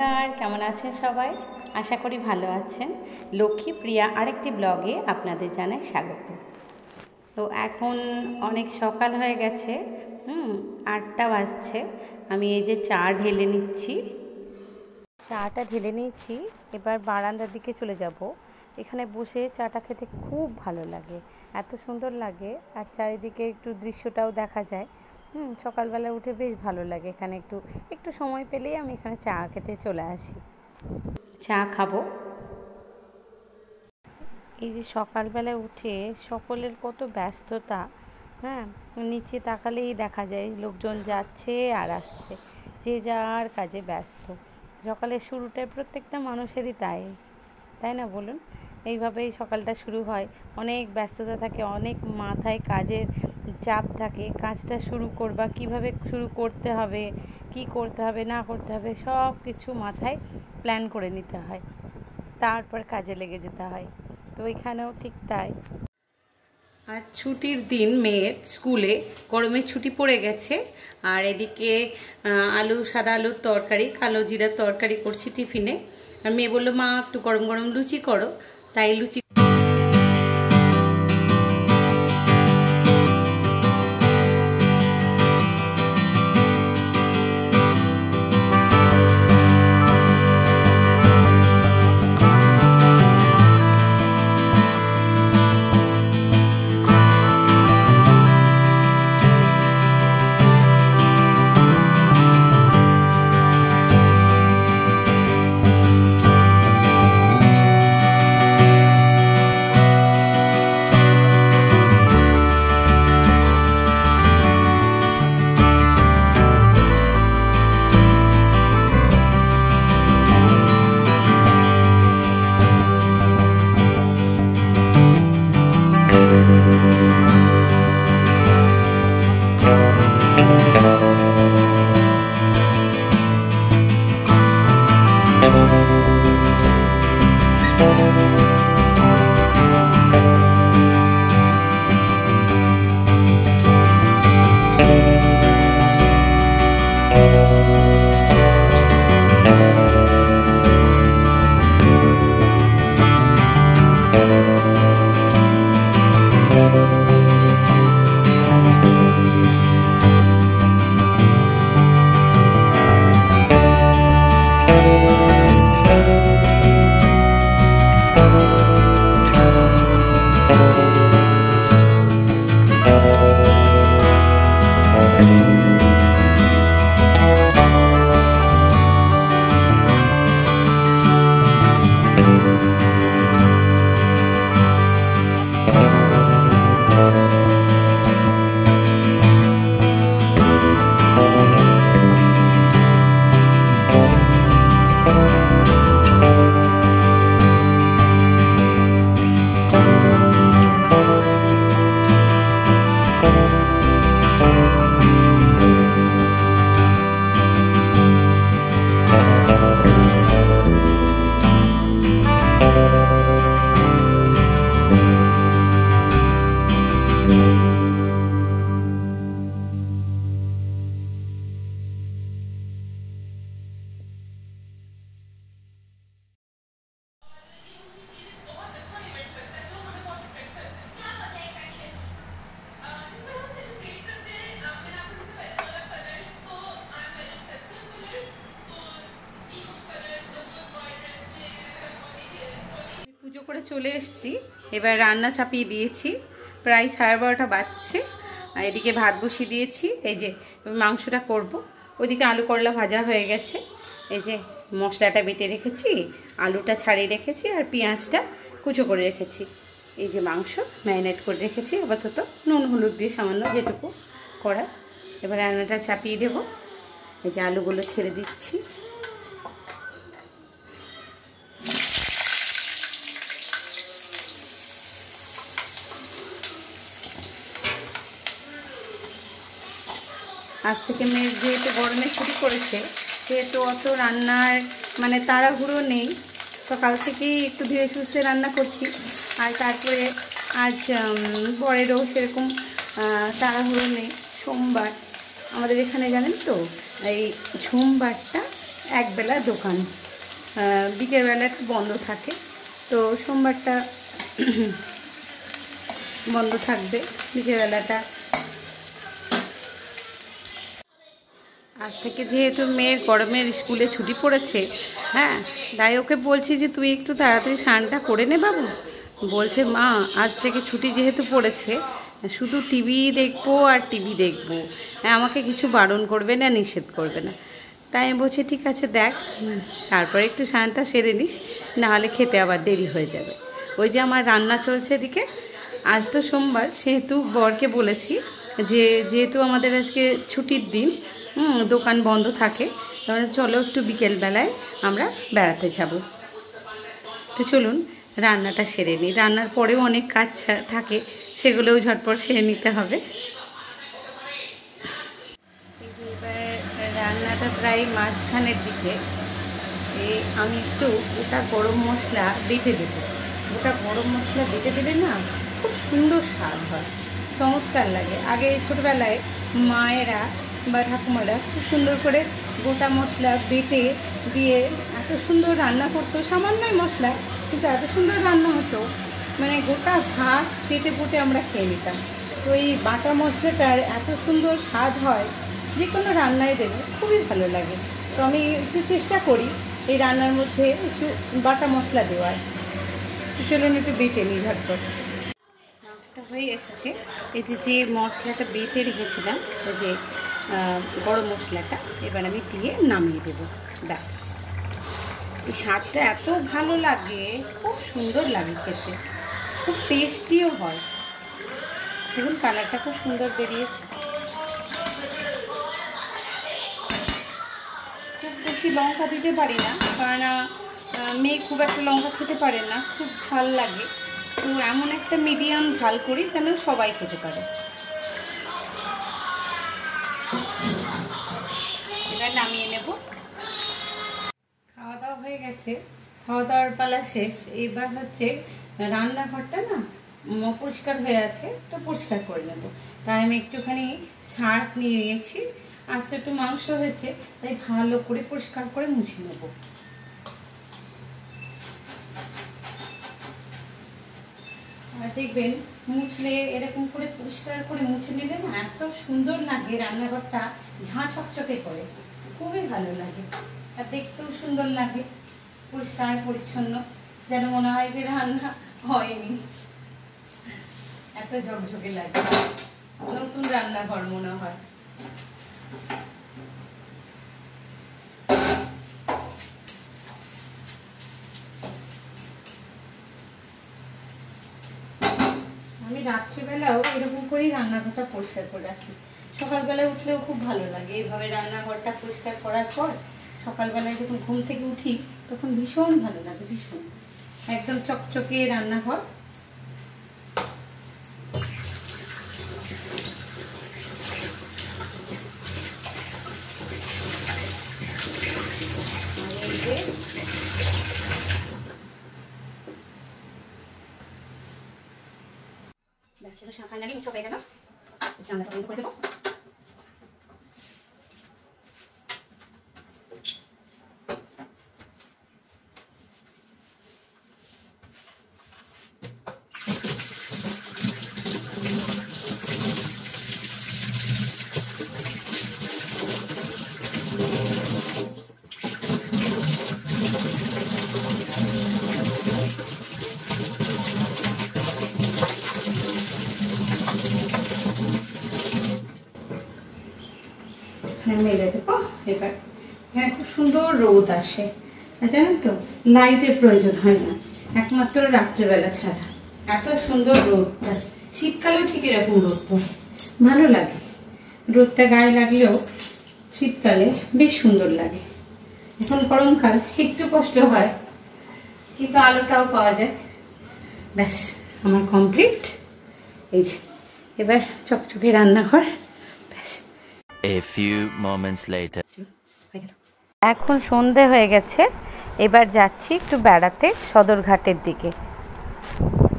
নমস্কার, কেমন আছেন সবাই? আশা করি ভালো আছেন। লক্ষ্মী প্রিয়া আরেকটি ব্লগে আপনাদের জানাই স্বাগত। তো এখন অনেক সকাল হয়ে গেছে, 8টা বাজছে। আমি এই যে চা ঢেলে নিচ্ছি। চাটা ঢেলে নিয়েছি, এবার বারান্দার দিকে চলে যাব। এখানে বসে চাটা খেতে খুব ভালো লাগে, এত সুন্দর লাগে, আর চারিদিকে একটু দৃশ্যটাও দেখা যায়। সকালবেলা উঠে বেশ ভালো লাগে। এখানে একটু সময় পেলেই আমি এখানে চা খেতে চলে আসি, চা খাবো। এই যে সকালবেলা উঠে সকলের কত ব্যস্ততা, নিচে তাকালেই দেখা যায় লোকজন যাচ্ছে আর আসছে, যে যার কাজে ব্যস্ত। সকালের শুরুটায় প্রত্যেকটা মানুষেরই তাই না বলুন? এইভাবেই সকালটা শুরু হয়। অনেক ব্যস্ততা থাকে, অনেক মাথায় কাজের চাপ থাকে। কাজটা শুরু করবা কীভাবে শুরু করতে হবে, কি করতে হবে না করতে হবে, সব কিছু মাথায় প্ল্যান করে নিতে হয়, তারপর কাজে লেগে যেতে হয়। তো এখানেও ঠিক তাই। আর ছুটির দিন মেয়ের স্কুলে, গরমের ছুটি পড়ে গেছে। আর এদিকে সাদা আলুর তরকারি, কালো জিরার তরকারি করছি টিফিনে। আর মেয়ে বললো, মা একটু গরম গরম লুচি করো, তাই লুচি। পুজো করে চলে এসেছি, এবার রান্না চাপিয়ে দিয়েছি। প্রায় 12:30 বাজছে। এদিকে ভাত বসিয়ে দিয়েছি, এই যে মাংসটা করব। ওইদিকে আলু করলা ভাজা হয়ে গেছে, এই যে মশলাটা বেটে রেখেছি, আলুটা ছাড়িয়ে রেখেছি, আর পেঁয়াজটা কুচো করে রেখেছি। এই যে মাংস ম্যারিনেট করে রেখেছি আপাতত, নুন হলুদ দিয়ে সামান্য যেটুকু করা। এবার রান্নাটা চাপিয়ে দেব। এই যে আলুগুলো ছেড়ে দিচ্ছি। আজ থেকে মেয়ে যেহেতু গরমের ছুটি করেছে, সেহেতু অত রান্নার তাড়াহুড়ো নেই। সকাল থেকেই একটু ধীরে সুস্থে রান্না করছি। আর তারপরে আজ বরেরও সেরকম তাড়াহুড়ো নেই। সোমবার আমাদের এখানে জানেন তো, এই সোমবারটা একবেলা দোকান, বিকেলবেলাটা বন্ধ থাকে। তো সোমবারটা বন্ধ থাকবে বিকেলবেলাটা। আজ থেকে যেহেতু মেয়ের গরমের স্কুলে ছুটি পড়েছে, হ্যাঁ, তাই ওকে বলছি যে তুই একটু তাড়াতাড়ি স্নানটা করে নে বাবু। বলছে মা আজ থেকে ছুটি যেহেতু পড়েছে শুধু টিভি দেখবো আর টিভি দেখবো, আমাকে কিছু বারণ করবে না, নিষেধ করবে না। তাই আমি বলছি ঠিক আছে দেখ, তারপরে একটু স্নানটা সেরে নিস, নাহলে খেতে আবার দেরি হয়ে যাবে। ওই যে আমার রান্না চলছে এদিকে। আজ তো সোমবার, সেহেতু বরকে বলেছি যে যেহেতু আমাদের আজকে ছুটির দিন, দোকান বন্ধ থাকে, তাহলে চলো একটু বিকেলবেলায় আমরা বেড়াতে যাব। তো চলুন রান্নাটা সেরে নিই, রান্নার পরেও অনেক কাজ থাকে, সেগুলোও ঝটপট সেরে নিতে হবে। এবার রান্নাটা প্রায় মাঝখানের দিকে, আমি একটু গোটা গরম মশলা বেটে দেবো। গোটা গরম মশলা বেটে দিলে না খুব সুন্দর স্বাদ হয়, চমৎকার লাগে। আগে ছোটোবেলায় মায়েরা বা ঠাকুমারা খুব সুন্দর করে গোটা মশলা বেটে দিয়ে এত সুন্দর রান্না করতো, সামান্যই মশলা কিন্তু এত সুন্দর রান্না হতো, মানে গোটা ভাত চেটে পুটে আমরা খেয়ে নিতাম। তো এই বাটা মশলাটার এত সুন্দর স্বাদ হয়, যে কোনো রান্নায় দেবে খুবই ভালো লাগে। তো আমি একটু চেষ্টা করি এই রান্নার মধ্যে একটু বাটা মশলা দেওয়ার। চলুন একটু বেটে নিই ঝটপট। মাংসটা হয়ে এসেছে। এই যে মশলাটা বেটে রেখেছিলাম, ওই যে গরম মশলাটা, এবার আমি দিয়ে নামিয়ে দেবো, ব্যাস। এই স্বাদটা এত ভালো লাগে, খুব সুন্দর লাগে খেতে, খুব টেস্টিও হয়। দেখুন কালারটা খুব সুন্দর বেরিয়েছে। খুব বেশি লঙ্কা দিতে পারি না, কারণ মেয়ে খুব একটা লঙ্কা খেতে পারে না, খুব ঝাল লাগে। তো এমন একটা মিডিয়াম ঝাল করি যেন সবাই খেতে পারে। এবার নামিয়ে নেব। খাওয়া দাওয়া হয়ে গেছে, খাওয়া দাওয়ার পালা শেষ। এবার হচ্ছে রান্নাঘরটা না পরিষ্কার হয়ে আছে, তো পরিষ্কার করে নেব। তাই আমি একটুখানি সার্ফ নিয়ে নিয়েছি, আজ তো একটু মাংস হয়েছে, তাই ভালো করে পরিষ্কার করে মুছে নেব। আর দেখবেন মুছলে এরকম করে পরিষ্কার করে মুছে নিলে না এত সুন্দর লাগে, রান্নাঘরটা ঝাঁ চকচকে করে, খুবই ভালো লাগে। আর দেখতেও সুন্দর লাগে, পরিষ্কার পরিচ্ছন্ন, যেন মনে হয় যে রান্না হয়নি, এত ঝকঝকে লাগে, নতুন রান্নাঘর মনে হয়। আমি রাত্রিবেলাও এরকম করেই রান্নাঘরটা পরিষ্কার করে রাখি। সকালবেলায় উঠলেও খুব ভালো লাগে এইভাবে রান্নাঘরটা পরিষ্কার করার পর। সকালবেলায় যখন ঘুম থেকে উঠি তখন ভীষণ ভালো লাগে, ভীষণ, একদম চকচকে রান্নাঘর। ফাইনালি মুছে হয়ে গেল, জানলাটা বন্ধ করে দেবো। মেলে দেবো। এবার এখানে খুব সুন্দর রোদ আসে, জানেন তো, লাইটের প্রয়োজন হয় না একমাত্র রাত্রেবেলা ছাড়া। এত সুন্দর রোদটা, শীতকালেও ঠিক এরকম রোদ পড়ে, ভালো লাগে। রোদটা গায়ে লাগলেও শীতকালে বেশ সুন্দর লাগে। এখন গরমকাল একটু কষ্ট হয়, কিন্তু আলোটাও পাওয়া যায়। ব্যাস আমার কমপ্লিট। এই যে এবার চকচকে রান্নাঘর, ব্যাস। A few moments later. এখন সন্ধে হয়ে গেছে, এবার যাচ্ছি একটু বেড়াতে সদরঘাটের দিকে।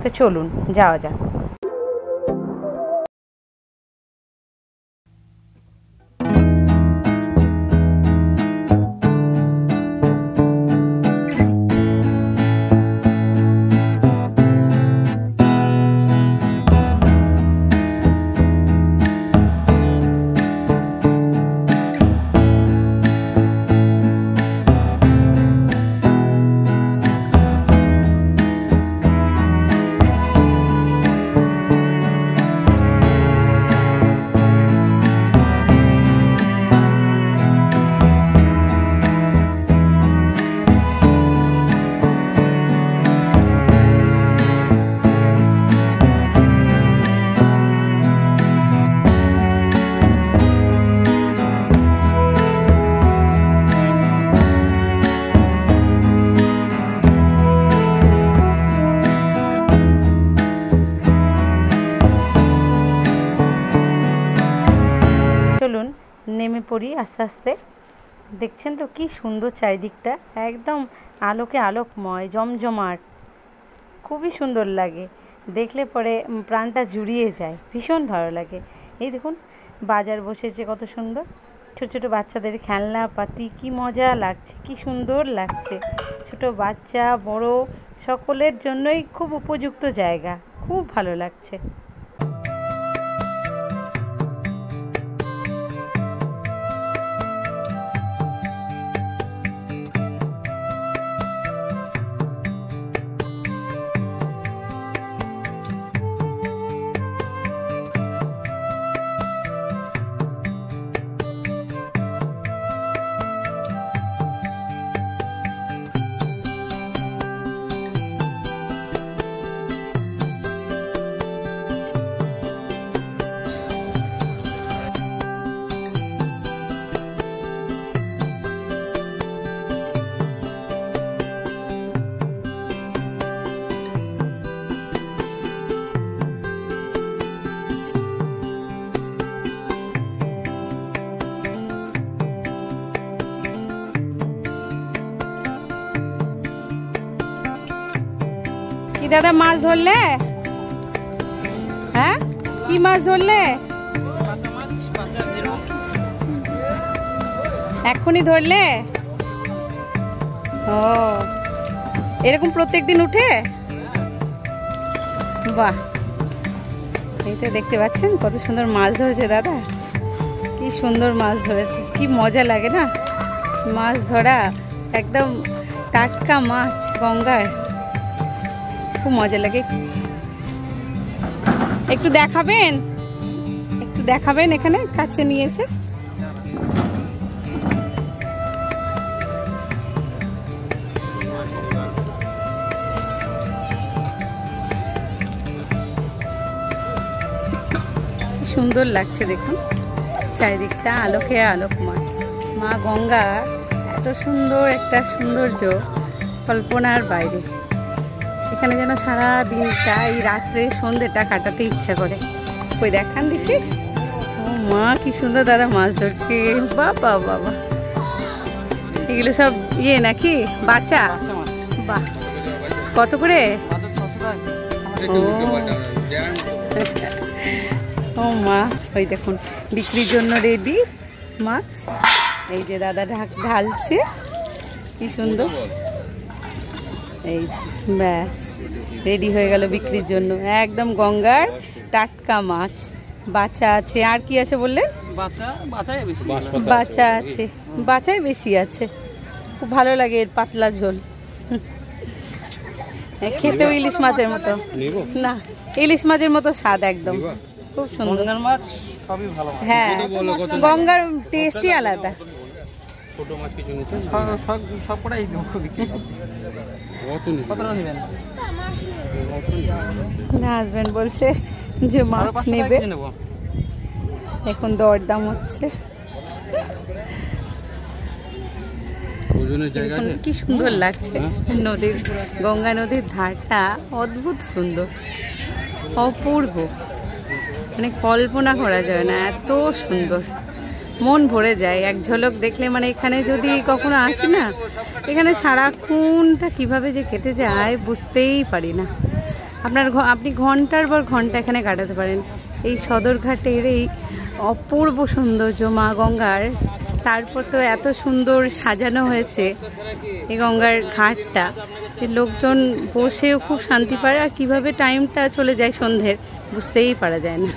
তো চলুন যাওয়া যাক। নেমে পড়ি আস্তে আস্তে। দেখছেন তো কি সুন্দর চারিদিকটা, একদম আলোকে আলোকময়, জমজমাট, খুবই সুন্দর লাগে। দেখলে পরে প্রাণটা জুড়িয়ে যায়, ভীষণ ভালো লাগে। এই দেখুন বাজার বসেছে কত সুন্দর, ছোট ছোট বাচ্চাদের খেলনাপাতি, কি মজা লাগছে, কি সুন্দর লাগছে। ছোট বাচ্চা বড় সকলের জন্যই খুব উপযুক্ত জায়গা, খুব ভালো লাগছে। কি দাদা মাছ ধরলে? হ্যাঁ, কি মাছ ধরলে? এক্ষুনি ধরলে? ও, এরকম প্রত্যেকদিন উঠে? বাহ, এই তো দেখতে পাচ্ছেন কত সুন্দর মাছ ধরেছে দাদা, কি সুন্দর মাছ ধরেছে। কি মজা লাগে না মাছ ধরা, একদম টাটকা মাছ গঙ্গার, খুব মজা লাগে। একটু দেখাবেন, একটু দেখাবেন, এখানে কাছে নিয়ে এসে। সুন্দর লাগছে দেখুন, চারিদিকটা আলোকে আলোকময়। মা গঙ্গা এত সুন্দর একটা সৌন্দর্য, কল্পনার বাইরে। এখানে যেন সারা দিনটা, এই রাত্রে সন্ধ্যেটা কাটাতে ইচ্ছা করে। ওই দেখান দেখি, ও মা কি সুন্দর দাদা মাছ ধরছে। বাবা বাবা, এগুলো সব ইয়ে নাকি বাচ্চা? বাহ, কত করে? ও মা, ওই দেখুন বিক্রির জন্য রেডি মাছ। এই যে দাদা ঢালছে, কি সুন্দর। এই ব্যাস রেডি হয়ে গেল বিক্রির জন্য, একদম গঙ্গার টাটকা মাছ। বাচ্চা আছে, আর কি আছে বললেন? বাচ্চা আছে, বাচ্চাই বেশি আছে। খুব ভালো লাগে এর পাতলা ঝোল, খেতেও ইলিশ মাছের মতো না, ইলিশ মাছের মতো স্বাদ একদম, খুব সুন্দর মাছ। হ্যাঁ, গঙ্গার টেস্টই আলাদা। হাজবেন্ড বলছে যে মাছ নেবে, এখন দরদাম হচ্ছে। কি সুন্দর লাগছে নদীর, গঙ্গা নদীর ধারটা অদ্ভুত সুন্দর, অপূর্ব, মানে কল্পনা করা যায় না, এত সুন্দর, মন ভরে যায় এক ঝলক দেখলে। মানে এখানে যদি কখনো আসি না, এখানে সারাক্ষণটা কিভাবে যে কেটে যায় বুঝতেই পারি না। আপনি ঘন্টার পর ঘন্টা এখানে কাটাতে পারেন। এই সদরঘাটের এই অপূর্ব সৌন্দর্য মা গঙ্গার, তারপর তো এত সুন্দর সাজানো হয়েছে এই গঙ্গার ঘাটটা, লোকজন বসেও খুব শান্তি পায়। আর কিভাবে টাইমটা চলে যায় সন্ধ্যের বুঝতেই পারা যায় না।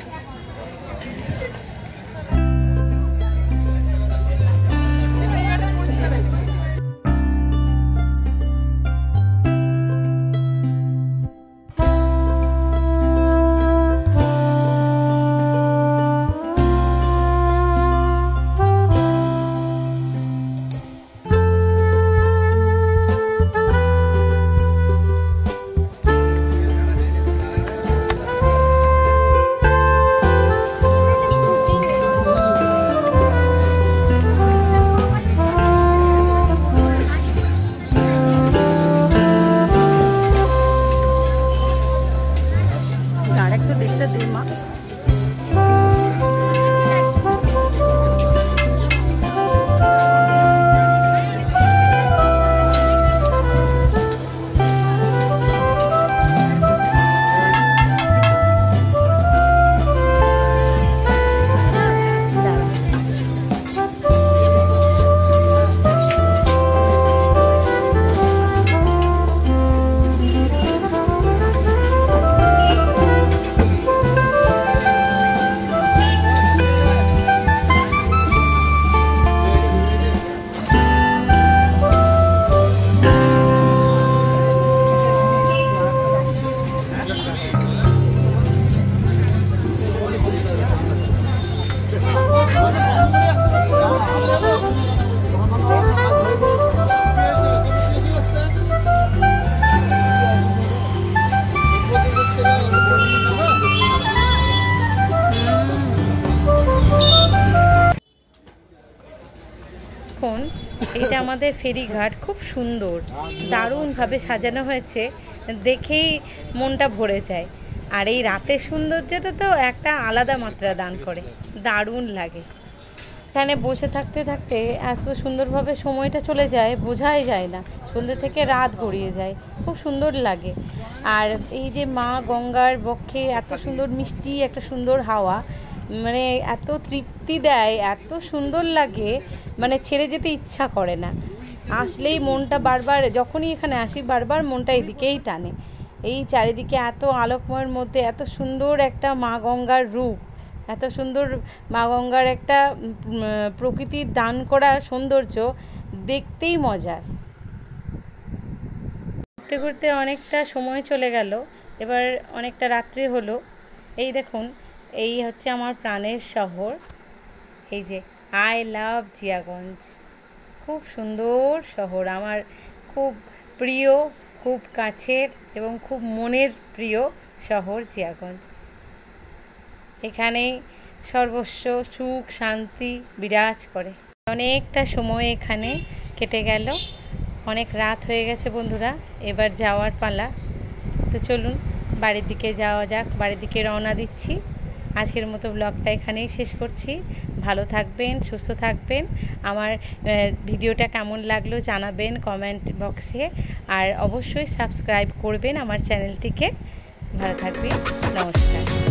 দেখুন, এটা আমাদের ফেরিঘাট, খুব সুন্দর, দারুণভাবে সাজানো হয়েছে, দেখেই মনটা ভরে যায়। আর এই রাতের সৌন্দর্যটা তো একটা আলাদা মাত্রা দান করে, দারুণ লাগে। এখানে বসে থাকতে থাকতে এত সুন্দরভাবে সময়টা চলে যায়, বোঝাই যায় না, সন্ধ্যে থেকে রাত গড়িয়ে যায়, খুব সুন্দর লাগে। আর এই যে মা গঙ্গার বক্ষে এত সুন্দর মিষ্টি একটা সুন্দর হাওয়া, মানে এত তৃপ্তি দেয়, এত সুন্দর লাগে, মানে ছেড়ে যেতে ইচ্ছা করে না। আসলেই মনটা বারবার, যখনই এখানে আসি বারবার মনটা এদিকেই টানে। এই চারিদিকে এত আলোকময়ের মধ্যে এত সুন্দর একটা মা গঙ্গার রূপ, এত সুন্দর মা গঙ্গার একটা প্রকৃতির দান করা সৌন্দর্য, দেখতেই মজার। ঘুরতে ঘুরতে অনেকটা সময় চলে গেল, এবার অনেকটা রাত্রি হলো। এই দেখুন, এই হচ্ছে আমার প্রাণের শহর, এই যে আই লাভ জিয়াগঞ্জ। খুব সুন্দর শহর, আমার খুব প্রিয়, খুব কাছের এবং খুব মনের প্রিয় শহর জিয়াগঞ্জ। এখানে সর্বস্ব সুখ শান্তি বিরাজ করে। অনেকটা সময় এখানে কেটে গেল, অনেক রাত হয়ে গেছে বন্ধুরা, এবার যাওয়ার পালা। তো চলুন বাড়ির দিকে যাওয়া যাক, বাড়ির দিকে রওনা দিচ্ছি। আজকের মতো ব্লগটা এখানেই শেষ করছি। ভালো থাকবেন, সুস্থ থাকবেন। আমার ভিডিওটা কেমন লাগলো জানাবেন কমেন্ট বক্সে, আর অবশ্যই সাবস্ক্রাইব করবেন আমার চ্যানেলটিকে। ভালো থাকবেন, নমস্কার।